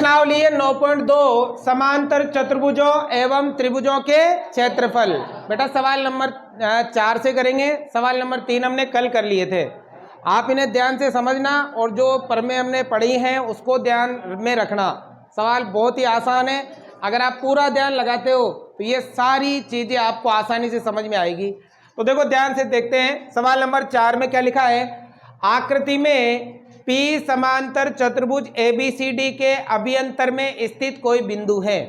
प्रश्नावली है 9.2 समांतर चतुर्भुजों एवं त्रिभुजों के क्षेत्रफल। बेटा सवाल नंबर 4 से करेंगे, सवाल नंबर 3 हमने कल कर लिए थे। आप इन्हें ध्यान से समझना और जो प्रमेय हमने पढ़ी हैं उसको ध्यान में रखना। सवाल बहुत ही आसान है, अगर आप पूरा ध्यान लगाते हो तो ये सारी चीजें आपको आसानी से समझ में आएगी। तो देखो ध्यान से देखते हैं, सवाल नंबर 4 में क्या लिखा है। आकृति में P समांतर चतुर्भुज ABCD के अभियंतर में स्थित कोई बिंदु है।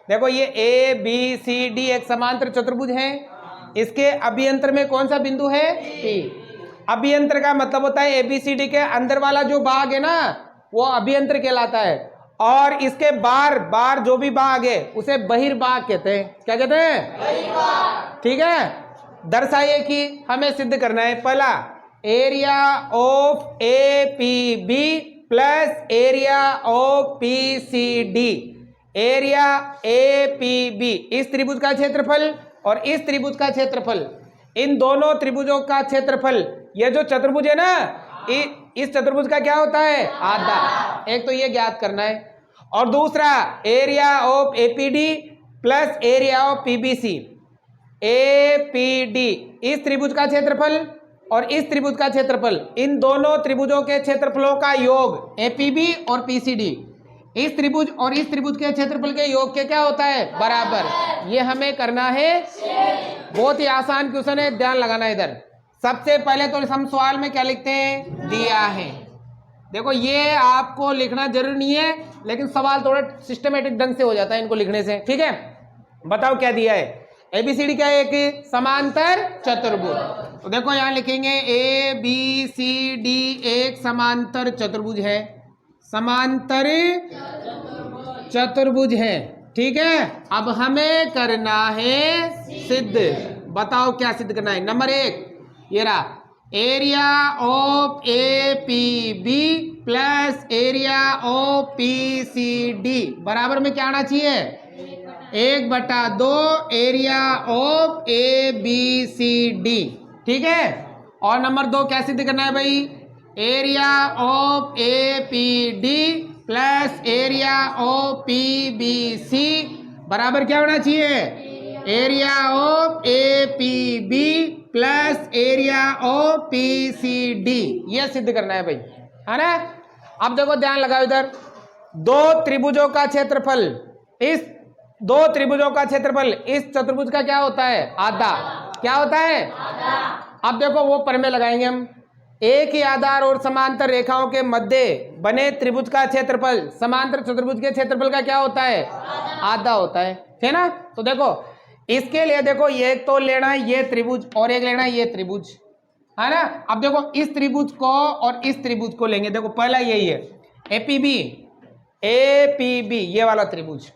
देखो ये ABCD एक समांतर चतुर्भुज है, इसके अभियंतर में कौन सा बिंदु है? P। अभियंतर का मतलब होता है ABCD के अंदर वाला जो भाग है ना वो अभियंतर कहलाता है, और इसके बाहर जो भी भाग है उसे बहिर्भाग कहते हैं। क्या कहते हैं? ठीक है, दर्शाइए कि हमें सिद्ध करना है। पहला, area of APB plus area of PCD। Area APB इस त्रिभुज का क्षेत्रफल और इस त्रिभुज का क्षेत्रफल, इन दोनों त्रिभुजों का क्षेत्रफल। ये जो चतुर्भुज है ना, इस चतुर्भुज का क्या होता है? आधा। एक तो ये ज्ञात करना है, और दूसरा area of APD plus area of PBC। APD इस त्रिभुज का क्षेत्रफल और इस त्रिभुज का क्षेत्रफल, इन दोनों त्रिभुजों के क्षेत्रफलों का योग APB और PCD, इस त्रिभुज और इस त्रिभुज के क्षेत्रफल के योग के क्या होता है? बराबर। ये हमें करना है। बहुत ही आसान क्वेश्चन है, ध्यान लगाना इधर। सबसे पहले तो हम सवाल में क्या लिखते हैं? दिया है। देखो ये आपको लिखना जरूरी नहीं है, लेकिन सवाल थोड़ा सिस्टमेटिक ढंग से हो जाता है इनको लिखने से। ठीक है, बताओ क्या दिया है। ABCD क्या है? एक समांतर चतुर्भुज। तो देखो यहां लिखेंगे ABCD एक समांतर चतुर्भुज है, समांतर चतुर्भुज है। ठीक है, अब हमें करना है सिद्ध। बताओ क्या सिद्ध करना है। नंबर 1 ये रहा, area of APB plus area of PCD बराबर में क्या आना चाहिए? 1/2 एरिया ऑफ ABCD। ठीक है, और नंबर 2 क्या सिद्ध करना है भाई? Area of APD plus area of PBC बराबर क्या होना चाहिए? Area of APB plus area of PCD। ये सिद्ध करना है भाई, है ना। अब देखो ध्यान लगाओ इधर, दो त्रिभुजों का क्षेत्रफल, इस दो त्रिभुजों का क्षेत्रफल इस चतुर्भुज का क्या होता है? आधा। क्या होता है? आधा। अब देखो वो प्रमेय लगाएंगे हम। एक ही आधार और समांतर रेखाओं के मध्य बने त्रिभुज का क्षेत्रफल समांतर चतुर्भुज के क्षेत्रफल का क्या होता है? आधा होता है ना। तो देखो इसके लिए देखो, ये तो लेना है ये त्रिभुज और एक लेना है ये त्रिभुज, है ना। अब देखो इस त्रिभुज को और इस त्रिभुज को लेंगे। देखो पहला यही है APB ये वाला त्रिभुज,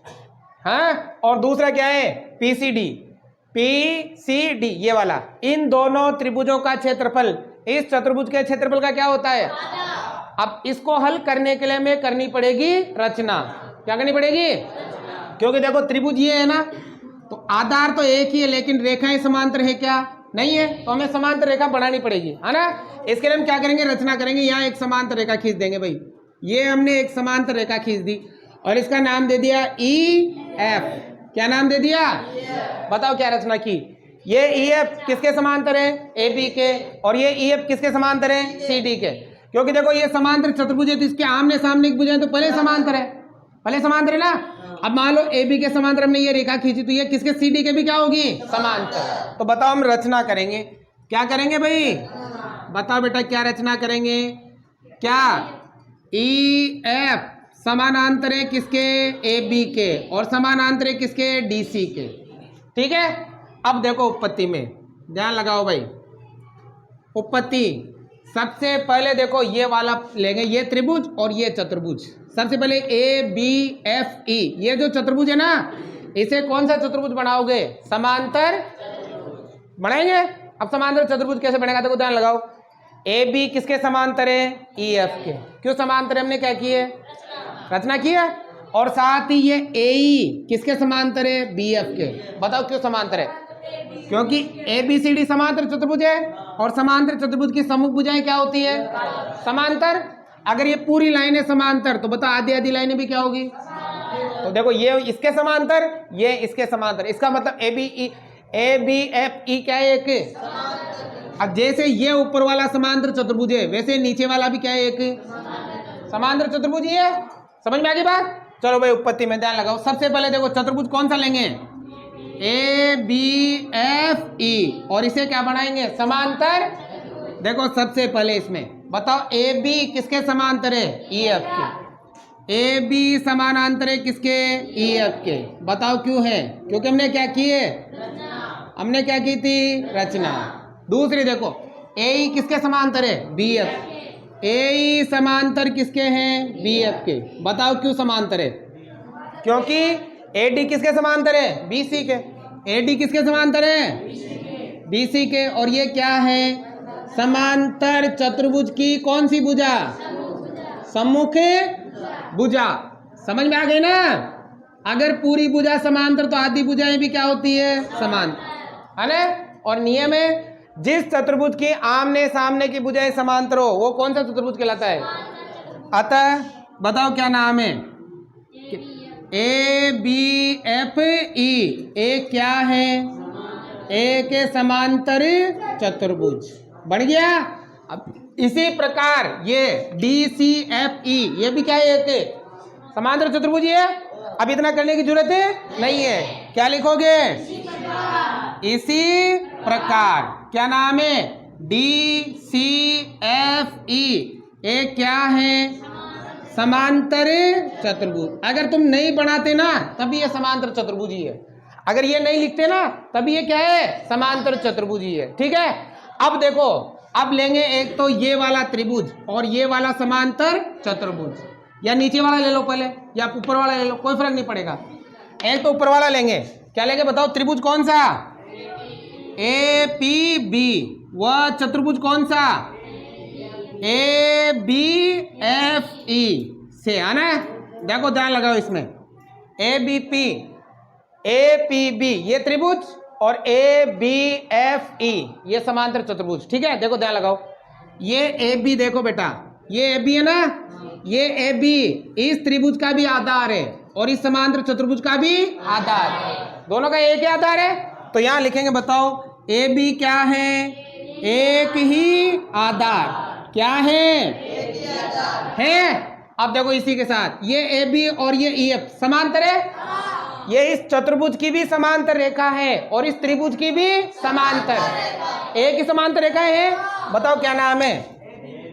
हाँ, और दूसरा क्या है? PCD ये वाला। इन दोनों त्रिभुजों का क्षेत्रफल इस चतुर्भुज के क्षेत्रफल का क्या होता है? अब इसको हल करने के लिए हमें करनी पड़ेगी रचना। क्या करनी पड़ेगी? क्योंकि देखो त्रिभुज ये है ना, तो आधार तो एक ही है लेकिन रेखाएं समांतर है क्या? नहीं है, तो हमें समांतर रेखा बनानी पड़ेगी, है ना। इसके लिए हम क्या करेंगे? रचना करेंगे। यहाँ एक समांतर रेखा खींच देंगे भाई। ये हमने एक समांतर रेखा खींच दी और इसका नाम दे दिया EF। क्या नाम दे दिया? बताओ क्या रचना की। ये EF किसके समांतर है? AB के, और ये EF किसके समांतर है? CD के। क्योंकि देखो ये समांतर चतुर्भुज है तो इसके आमने सामने की भुजाएं तो पहले समांतर है, पहले समांतर है ना। अब मान लो AB के समांतर हमने ये रेखा खींची तो ये किसके? CD के भी क्या होगी? समांतर। तो बताओ हम रचना करेंगे। क्या करेंगे भाई? बताओ बेटा क्या रचना करेंगे? क्या EF समानांतर है किसके? AB के, और समानांतर है किसके? DC के। ठीक है, अब देखो उत्पत्ति में ध्यान लगाओ भाई। उत्पत्ति सबसे पहले देखो ये वाला लेंगे, ये त्रिभुज और ये चतुर्भुज। सबसे पहले ABFE ये जो चतुर्भुज है ना, इसे कौन सा चतुर्भुज बनाओगे? समांतर बनाएंगे। अब समांतर चतुर्भुज कैसे बनेगा? देखो ध्यान लगाओ। AB किसके समांतर है? EF के। क्यों समांतर है? हमने क्या की है? रचना की है। और साथ ही ये AE किसके समांतर है? BF के। बताओ क्यों समांतर है? क्योंकि ABCD समांतर चतुर्भुज है और समांतर चतुर्भुज की सम्मुख भुजाएं क्या होती है? समांतर। अगर ये पूरी लाइन है समांतर तो बताओ आधी आधी लाइनें भी क्या होगी? तो देखो ये इसके समांतर, ये इसके समांतर, इसका मतलब ए बी एफ ई क्या है? एक। अब जैसे ये ऊपर वाला समांतर चतुर्भुज है वैसे नीचे वाला भी क्या है? एक समांतर चतुर्भुज ही है। समझ में आ गई बात? चलो भाई उत्पत्ति में ध्यान लगाओ। सबसे पहले देखो चतुर्भुज कौन सा लेंगे? ए बी एफ ई, और इसे क्या बनाएंगे? समांतर। देखो सबसे पहले इसमें बताओ ए बी किसके समांतर है? ई एफ के। ए बी समानांतर है किसके? ई एफ के। बताओ क्यों है? क्योंकि हमने क्या की है? हमने क्या की थी? रचना। दूसरी देखो ए ई किसके समांतर है? B F. ए ई समांतर किसके हैं? बी एफ के। बताओ क्यों समांतर है? क्योंकि ए डी किसके समांतर है? बी सी के। ए डी किसके समांतर है? बी सी के। और ये क्या है? समांतर चतुर्भुज की कौन सी भुजा? सम्मुख भुजा। समझ में आ गई ना? अगर पूरी भुजा समांतर तो आधी भुजाएं भी क्या होती है? समांतर, है ना? और नियम है जिस चतुर्भुज की आमने सामने की भुजाएं समांतर हो वो कौन सा चतुर्भुज कहलाता है? अतः बताओ क्या नाम है? A B F E. ए क्या है? ए के समांतर चतुर्भुज बन गया। अब इसी प्रकार ये डी सी एफ ई ये भी क्या है? एक समांतर चतुर्भुज है। अब इतना करने की जरूरत नहीं है। क्या लिखोगे? इसी प्रकार। क्या नाम है? D C F E. ए क्या है? समांतर चतुर्भुज। अगर तुम नहीं बनाते ना तभी ये समांतर चतुर्भुज ही है। अगर ये नहीं लिखते ना तभी ये क्या है? समांतर चतुर्भुज ही है। ठीक है। अब देखो, अब लेंगे एक तो ये वाला त्रिभुज और ये वाला समांतर चतुर्भुज, या नीचे वाला ले लो पहले या ऊपर वाला ले लो, कोई फर्क नहीं पड़ेगा। एक तो ऊपर वाला लेंगे। क्या लेंगे बताओ? त्रिभुज कौन सा? A P B. वह चतुर्भुज कौन सा? ए बी एफ ई से, है ना? देखो ध्यान लगाओ इसमें। A B P, A P B ये त्रिभुज और ए बी एफ ई ये समांतर चतुर्भुज। ठीक है। देखो ध्यान लगाओ। ये ए बी देखो बेटा, ये ए बी है ना? ये ए बी इस त्रिभुज का भी आधार है और इस समांतर चतुर्भुज का भी आधार है। दोनों का एक ही आधार है। तो यहां लिखेंगे बताओ ए बी क्या है? एक ही आधार। क्या है? है। अब देखो इसी के साथ ये ए बी और ये ई एफ समांतर है। ये इस चतुर्भुज की भी समांतर रेखा है और इस त्रिभुज की भी समांतर। एक ही समांतर रेखा है। बताओ क्या नाम है?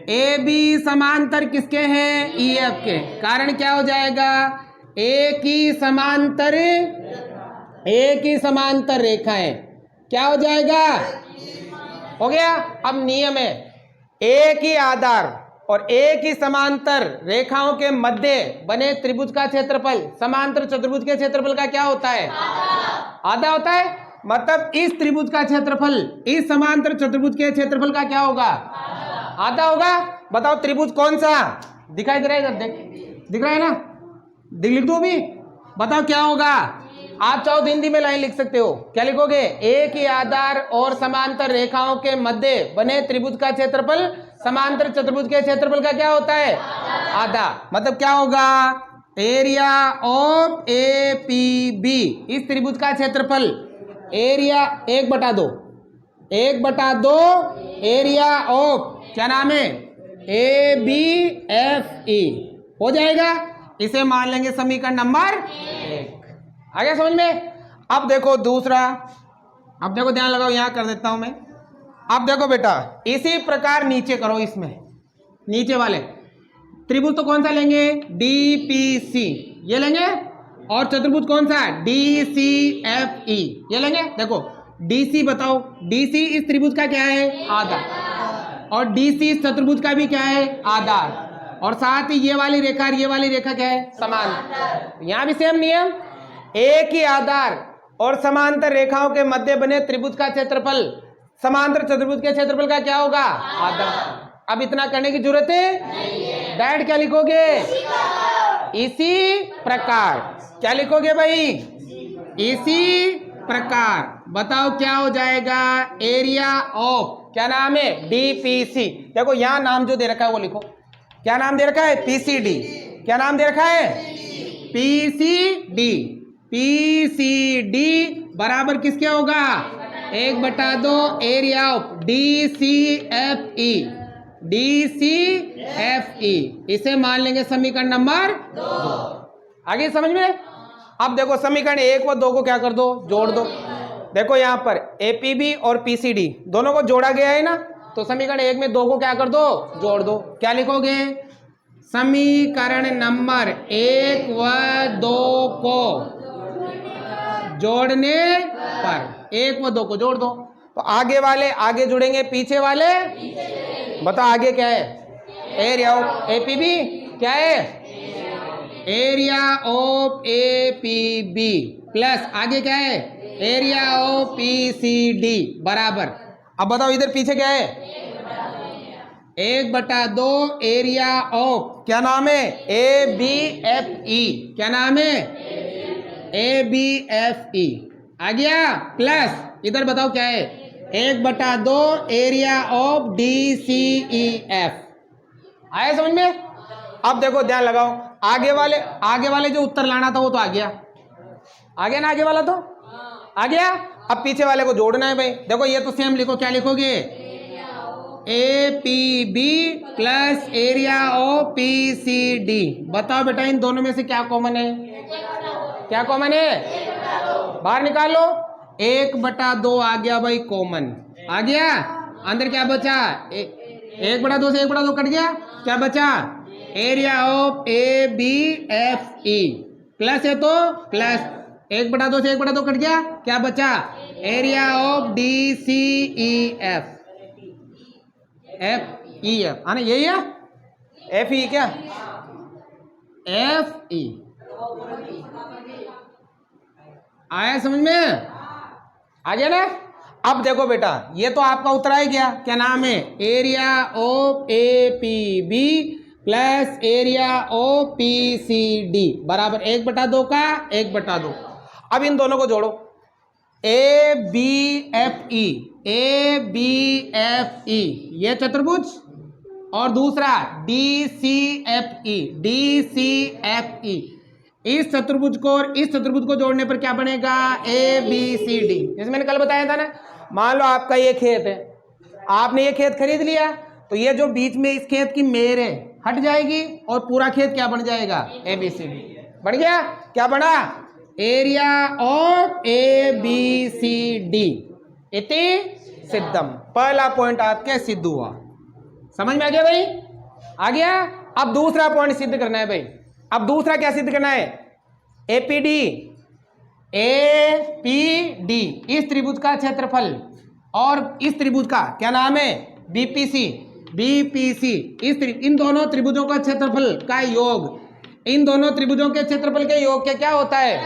ए बी समांतर किसके हैं? ई एफ के। कारण क्या हो जाएगा? एक ही समांतर रेखा है। क्या हो जाएगा? हो गया। अब नियम है एक ही आधार और एक ही समांतर रेखाओं के मध्य बने त्रिभुज का क्षेत्रफल समांतर चतुर्भुज के क्षेत्रफल का क्या होता है? आधा होता है। मतलब इस त्रिभुज का क्षेत्रफल इस समांतर चतुर्भुज के क्षेत्रफल का क्या होगा? आधा होगा। बताओ त्रिभुज कौन सा? दिखाई दे रहा है? इधर देख, दिख रहा है ना? लिख दो भी। बताओ क्या होगा? आप चाहो तो हिंदी में लाइन लिख सकते हो। क्या लिखोगे? एक ही आधार और समांतर रेखाओं के मध्य बने त्रिभुज का क्षेत्रफल समांतर चतुर्भुज के क्षेत्रफल का क्या होता है? आधा। मतलब क्या होगा? Area of A P B इस त्रिभुज का क्षेत्रफल एरिया 1/2 एरिया ऑफ क्या नाम है? ए बी एफ ई हो जाएगा। इसे मान लेंगे समीकरण नंबर 1। आ गया समझ में? अब देखो दूसरा। अब देखो ध्यान लगाओ, यहां कर देता हूं मैं। अब देखो बेटा इसी प्रकार नीचे करो। इसमें नीचे वाले त्रिभुज तो कौन सा लेंगे? डी पी सी ये लेंगे। और चतुर्भुज कौन सा? डी सी एफ ई ये लेंगे। देखो डी सी बताओ, डी सी इस त्रिभुज का क्या है? आधार। और डी सी इस चतुर्भुज का भी क्या है? आधार। और साथ ही ये वाली रेखा और ये वाली रेखा क्या है? समान। यहां भी सेम नियम। एक ही आधार और समांतर रेखाओं के मध्य बने त्रिभुज का क्षेत्रफल समांतर चतुर्भुज के क्षेत्रफल का क्या होगा? आधा। अब इतना करने की जरूरत है? डैड क्या लिखोगे? इसी प्रकार। क्या लिखोगे भाई? इसी प्रकार। बताओ क्या हो जाएगा? एरिया ऑफ क्या नाम है? डीपीसी। देखो यहां नाम जो दे रखा है वो लिखो। क्या नाम दे रखा है? पीसीडी। क्या नाम दे रखा है? पीसीडी। पीसीडी बराबर किसके होगा? 1/2 एरिया ऑफ DCFE। DCFE इसे मान लेंगे समीकरण नंबर 2। आगे समझ में? अब देखो समीकरण 1 व 2 को क्या कर दो? जोड़ दो। देखो यहां पर APB और PCD दोनों को जोड़ा गया है ना, तो समीकरण 1 में 2 को क्या कर दो? जोड़ दो। क्या लिखोगे? समीकरण नंबर 1 व 2 को जोड़ने पर 1 व 2 को जोड़ दो, तो आगे वाले आगे जुड़ेंगे, पीछे वाले बताओ आगे क्या है? एरिया ऑफ APB क्या है? एरिया ऑफ APB प्लस आगे क्या है? एरिया ऑफ PCD बराबर। अब बताओ इधर पीछे क्या है? 1/2 एरिया ऑफ क्या नाम है? ABFE। क्या नाम है? ABFE आ गया। प्लस इधर बताओ क्या है? 1/2 एरिया ऑफ DCEF। आया समझ में? अब देखो ध्यान लगाओ, आगे वाले जो उत्तर लाना था वो तो आ गया ना, आगे वाला तो आ गया। अब पीछे वाले को जोड़ना है भाई। देखो ये तो सेम लिखो। क्या लिखोगे? APB plus area of PCD। बताओ बेटा इन दोनों में से क्या कॉमन है? क्या कॉमन है? बाहर निकाल लो। 1/2 आ गया भाई कॉमन। आ गया। अंदर क्या बचा? 1/2 से 1/2 कट गया। क्या बचा? एरिया ऑफ ABFE प्लस है तो प्लस 1/2 से 1/2 कट गया। क्या बचा? Area of DCEF। FEF आना यही है। FE क्या? FE आया समझ में? आ गया ना? अब देखो बेटा ये तो आपका उत्तर आ गया। क्या नाम है? Area of APB plus area of PCD बराबर 1/2 का 1/2। अब इन दोनों को जोड़ो। ABFE ये चतुर्भुज और दूसरा DCFE इस चतुर्भुज को और इस चतुर्भुज को जोड़ने पर क्या बनेगा? ABCD। जैसे मैंने कल बताया था ना, मान लो आपका ये खेत है, आपने ये खेत खरीद लिया, तो ये जो बीच में इस खेत की मेर है हट जाएगी और पूरा खेत क्या बन जाएगा? ABCD बन गया। क्या बना? एरिया ऑफ ABCD इति सिद्धम। पहला पॉइंट आपके सिद्ध हुआ। समझ में आ गया भाई? आ गया। अब दूसरा पॉइंट सिद्ध करना है भाई। अब दूसरा क्या सिद्ध करना है? APD इस त्रिभुज का क्षेत्रफल और इस त्रिभुज का क्या नाम है? BPC इन दोनों त्रिभुजों का क्षेत्रफल का योग, इन दोनों त्रिभुजों के क्षेत्रफल के योग के क्या होता है?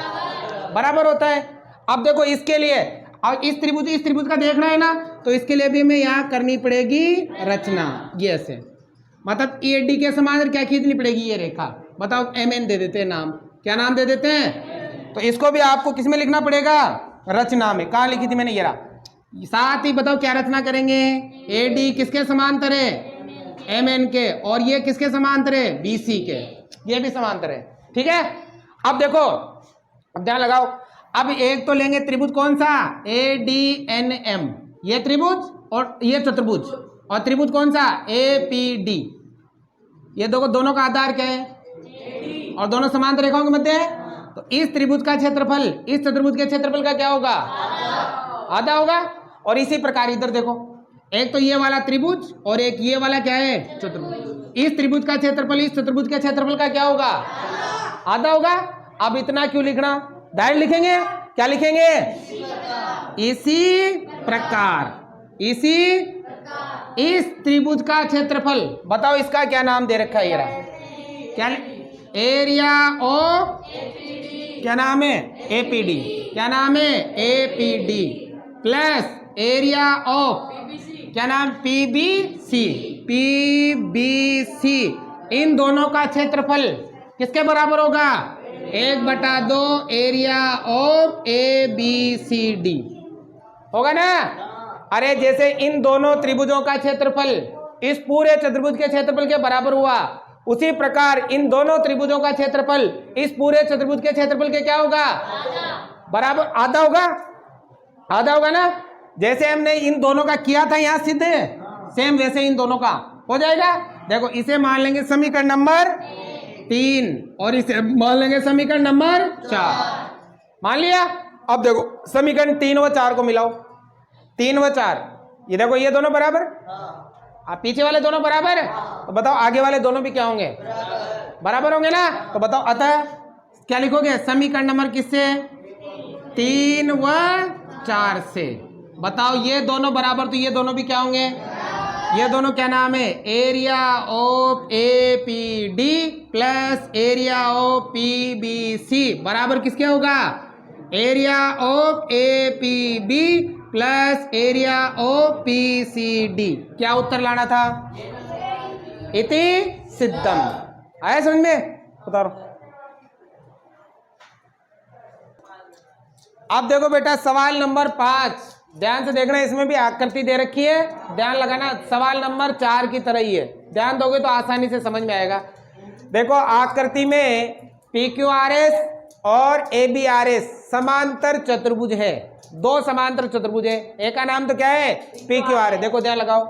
बराबर होता है। अब देखो इसके लिए, और इस त्रिभुज का देखना है ना, तो इसके लिए भी हमें यहाँ करनी पड़ेगी रचना। ये ऐसे मतलब ED के समांतर क्या खींचनी पड़ेगी? ये रेखा। बताओ MN दे देते हैं नाम। क्या नाम दे देते हैं? तो इसको भी आपको किस में लिखना पड़ेगा? रचना में। कहाँ लिखी थी मैंने? ये रहा। साथ ही बताओ क्या रचना करेंगे? AD किसके समांतर है? MN के। और ये किसके समांतर है? BC के। ये भी समांतर है। ठीक है। अब देखो, अब ध्यान लगाओ। अब एक तो लेंगे त्रिभुज कौन सा? ADNM ये त्रिभुज और ये चतुर्भुज, और त्रिभुज कौन सा? APD। ये देखो दोनों का आधार क्या है? और दोनों समांतर रेखाओं के मध्य है। तो इस त्रिभुज का क्षेत्रफल इस चतुर्भुज के क्षेत्रफल का क्या होगा? आधा होगा। और इसी प्रकार इधर देखो, एक तो ये वाला त्रिभुज और एक ये वाला क्या है? चतुर्भुज। इस त्रिभुज का क्षेत्रफल इस चतुर्भुज के क्षेत्रफल का क्या होगा? आधा होगा। अब इतना क्यों लिखना? डायरेक्ट लिखेंगे। क्या लिखेंगे? इसी प्रकार इस त्रिभुज का क्षेत्रफल। बताओ इसका क्या नाम दे रखा है? ये रहा। क्या? एरिया ऑफ क्या नाम है? APD। क्या नाम है? APD प्लस एरिया ऑफ क्या नाम? PBC। इन दोनों का क्षेत्रफल किसके बराबर होगा? 1/2 एरिया ऑफ ABCD होगा ना। अरे जैसे इन दोनों त्रिभुजों का क्षेत्रफल इस पूरे चतुर्भुज के क्षेत्रफल के बराबर हुआ, उसी प्रकार इन दोनों त्रिभुजों का क्षेत्रफल इस पूरे चतुर्भुज के क्षेत्रफल के क्या होगा? बराबर आधा होगा, आधा होगा ना। जैसे हमने इन दोनों का किया था यहाँ सिद्ध, सेम वैसे इन दोनों का हो जाएगा। देखो इसे मान लेंगे समीकरण नंबर 3 और इसे मान लेंगे समीकरण नंबर 4। मान लिया। अब देखो समीकरण 3 व 4 को मिलाओ। 3 व 4, ये देखो ये दोनों बराबर, आप पीछे वाले दोनों बराबर, तो बताओ आगे वाले दोनों भी क्या होंगे? बराबर होंगे ना। तो बताओ अतः क्या लिखोगे? समीकरण नंबर किससे? 3 व 4 से। बताओ ये दोनों बराबर, तो ये दोनों भी क्या होंगे? ये दोनों क्या नाम है? Area of APD plus area of PBC बराबर किसके होगा? Area of APB plus area of PCD। क्या उत्तर लाना था? इति सिद्धम। आया समझ में? बता रहा हूं। अब देखो बेटा सवाल नंबर 5, ध्यान से देखना, इसमें भी आकृति दे रखी है, ध्यान लगाना। सवाल नंबर 4 की तरह ही है, ध्यान दोगे तो आसानी से समझ में आएगा। देखो आकृति में PQRS और ABRS समांतर चतुर्भुज है, दो समांतर चतुर्भुज है। एक का नाम तो क्या है? PQRS। देखो ध्यान लगाओ,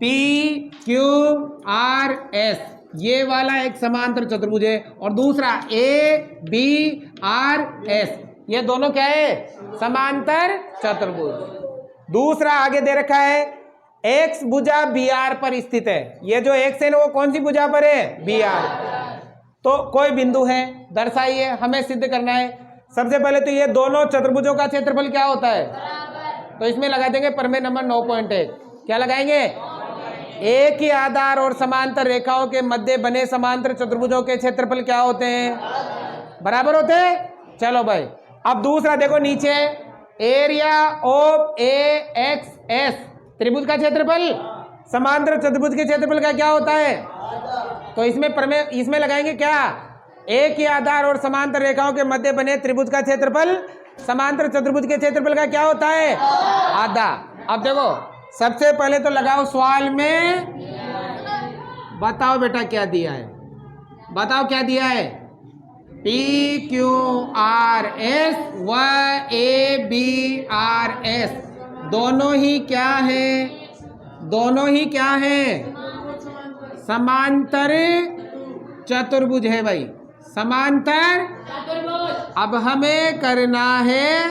PQRS ये वाला एक समांतर चतुर्भुज है, और दूसरा ABRS, ये दोनों क्या है? समांतर चतुर्भुज। दूसरा आगे दे रखा है X भुजा BR पर स्थित है। ये जो X है ना वो कौन सी भुजा पर है? BR। तो कोई बिंदु है, दर्शाइए, हमें सिद्ध करना है। सबसे पहले तो ये दोनों चतुर्भुजों का क्षेत्रफल क्या होता है? तो इसमें लगा देंगे प्रमेय नंबर 9.1। क्या लगाएंगे? एक ही आधार और समांतर रेखाओं के मध्य बने समांतर चतुर्भुजों के क्षेत्रफल क्या होते हैं? बराबर होते हैं। चलो भाई, अब दूसरा देखो नीचे, एरिया ऑफ AXS त्रिभुज का क्षेत्रफल समांतर चतुर्भुज के क्षेत्रफल का क्या होता है? तो इसमें प्रमेय, इसमें लगाएंगे क्या? एक ही आधार और समांतर रेखाओं के मध्य बने त्रिभुज का क्षेत्रफल समांतर चतुर्भुज के क्षेत्रफल का क्या होता है? आधा। अब देखो सबसे पहले तो लगाओ सवाल में, बताओ बेटा क्या दिया है? बताओ क्या दिया है? PQRS व ABRS दोनों ही क्या है? दोनों ही क्या है? समांतर चतुर्भुज है भाई, समांतर चतुर्भुज। अब हमें करना है,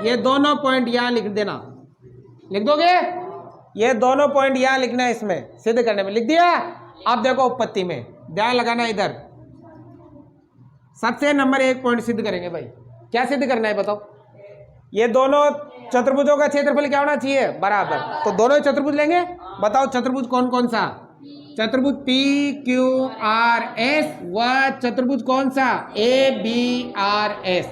ये दोनों पॉइंट यहां लिख देना, लिख दोगे? ये दोनों पॉइंट यहां लिखना है, इसमें सिद्ध करने में लिख दिया। अब देखो उत्पत्ति में ध्यान लगाना, इधर सबसे नंबर 1 पॉइंट सिद्ध करेंगे भाई। क्या सिद्ध करना है बताओ? ये दोनों चतुर्भुजों का क्षेत्रफल क्या होना चाहिए? बराबर। तो दोनों चतुर्भुज लेंगे। बताओ चतुर्भुज कौन कौन सा? चतुर्भुज PQRS व चतुर्भुज कौन सा? ABRS।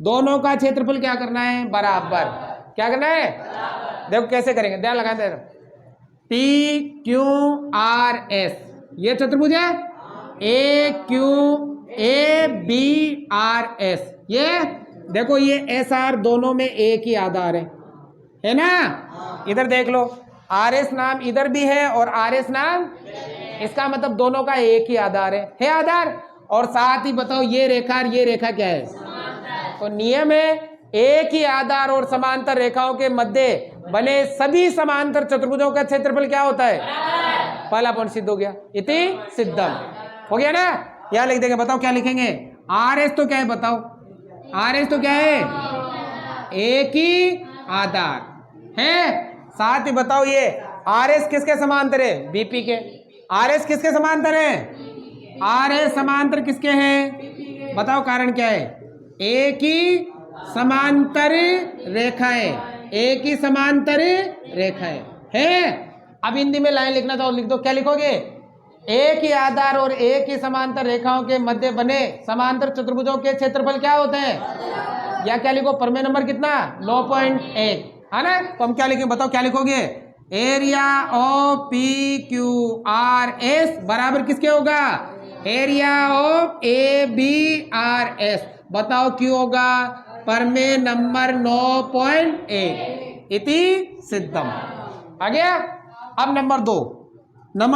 दोनों का क्षेत्रफल क्या करना है? बराबर। क्या करना है? देखो कैसे करेंगे, ध्यान लगा दे। PQRS ये चतुर्भुज है, ABRS ये देखो, ये SR दोनों में एक ही आधार है ना? इधर देख लो, RS नाम इधर भी है और RS नाम, इसका मतलब दोनों का एक ही आधार है आधार। और साथ ही बताओ ये रेखा और ये रेखा क्या है? तो नियम है, एक ही आधार और समांतर रेखाओं के मध्य बने सभी समांतर चतुर्भुजों का क्षेत्रफल क्या होता है? पहला पॉइंट सिद्ध हो गया, इति सिद्धम हो गया ना। यहां लिख देंगे, बताओ क्या लिखेंगे? RS तो क्या है बताओ? RS तो क्या है? एक ही आधार है। साथ ही बताओ ये RS किसके समांतर है? BP के। RS किसके समांतर है? RS समांतर किसके हैं? बताओ कारण क्या है? एक ही समांतर रेखाएं, एक ही समांतर रेखाएं है। अब हिंदी में लाइन लिखना था, लिख दो। क्या लिखोगे? एक ही आधार और एक ही समांतर रेखाओं के मध्य बने समांतर चतुर्भुजों के क्षेत्रफल क्या होते हैं? या क्या लिखो? प्रमेय नंबर कितना? 9.1 है ना। तो हम क्या लिखेंगे बताओ? क्या लिखोगे? एरिया ऑफ PQRS बराबर किसके होगा? Area of ABRS। बताओ क्यों होगा? प्रमेय नंबर 9.1 इति सिद्धम। आ गया। अब नंबर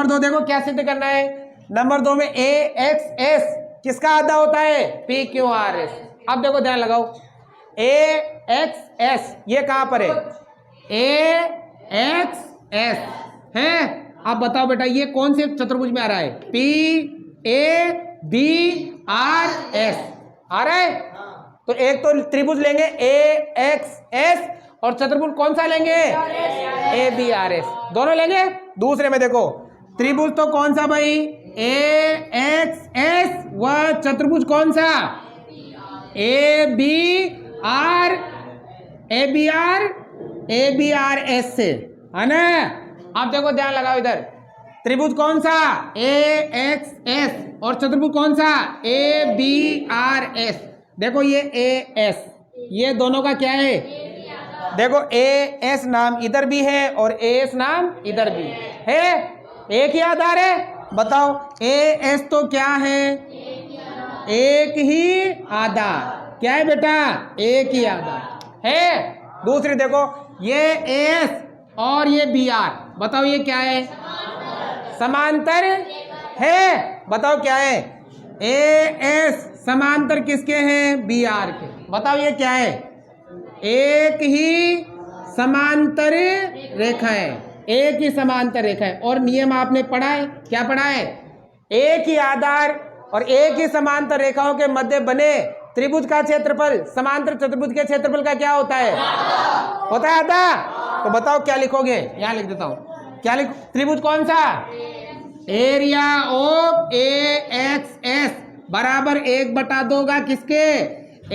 2 देखो क्या सिद्ध करना है। नंबर 2 में AXS किसका आधा होता है? PQRS। अब देखो ध्यान लगाओ, AXS ये कहां पर है? AXS है। अब बताओ बेटा ये कौन से चतुर्भुज में आ रहा है? PABRS आ रहा है। तो एक तो त्रिभुज लेंगे AXS और चतुर्भुज कौन सा लेंगे? ABRS, दोनों लेंगे। दूसरे में देखो त्रिभुज तो कौन सा भाई? AXS व चतुर्भुज कौन सा? ABRS से, है ना। अब देखो ध्यान लगाओ इधर, त्रिभुज कौन सा? AXS और चतुर्भुज कौन सा? ABRS। देखो ये AS, ये दोनों का क्या है? देखो AS नाम इधर भी है और AS नाम इधर भी है, एक ही आधार है। बताओ AS तो क्या है? एक ही आधार। क्या है बेटा? एक ही आधार है। दूसरी देखो ये AS और ये BR, बताओ ये क्या है? समांतर है। बताओ क्या है? AS समांतर किसके हैं? BR के। बताओ ये क्या है? एक ही समांतर रेखा है, एक ही समांतर रेखा है। और नियम आपने पढ़ा है, क्या पढ़ा है? एक ही आधार और एक ही समांतर रेखाओं के मध्य बने त्रिभुज का क्षेत्रफल समांतर चतुर्भुज के क्षेत्रफल का क्या होता है? होता है आधा। तो बताओ क्या लिखोगे? यहां लिख देता हूं, क्या लिख? त्रिभुज कौन सा? एरिया ऑफ AXS बराबर 1/2 होगा किसके?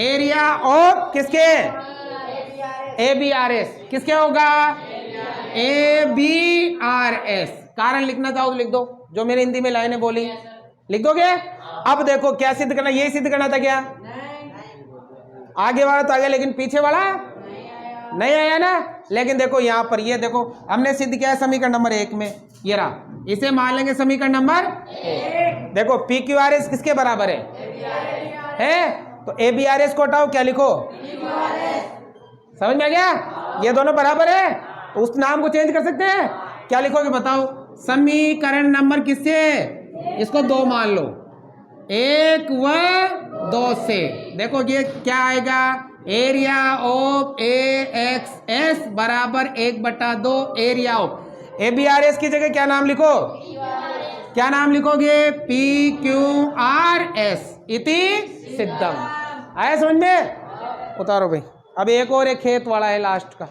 एरिया ऑफ किसके? ABRS। किसके होगा? ABRS। कारण लिखना चाहो तो लिख दो, जो मेरे हिंदी में लाइनें बोली लिख दोगे। अब देखो क्या सिद्ध करना, यही सिद्ध करना था क्या? आगे वाला तो आगे, लेकिन पीछे वाला नहीं आया ना। लेकिन देखो यहाँ पर ये देखो हमने सिद्ध किया है समीकरण नंबर 1 में, ये रहा, इसे मान लेंगे समीकरण नंबर 1। देखो PQRS किसके बराबर है? तो ABRS को हटाओ, क्या लिखो? समझ में आ गया? ये दोनों बराबर है, तो उस नाम को चेंज कर सकते हैं। क्या लिखोगे बताओ? समीकरण नंबर किससे? इसको 2 मान लो, 1 व 2 से। देखो ये क्या आएगा? एरिया ऑफ AXS बराबर 1/2 एरिया ऑफ ABRS की जगह क्या नाम लिखो? क्या नाम लिखोगे? PQRS इति सिद्धम। आया समझ में? उतारो भाई। अब एक और एक खेत वाला है लास्ट का।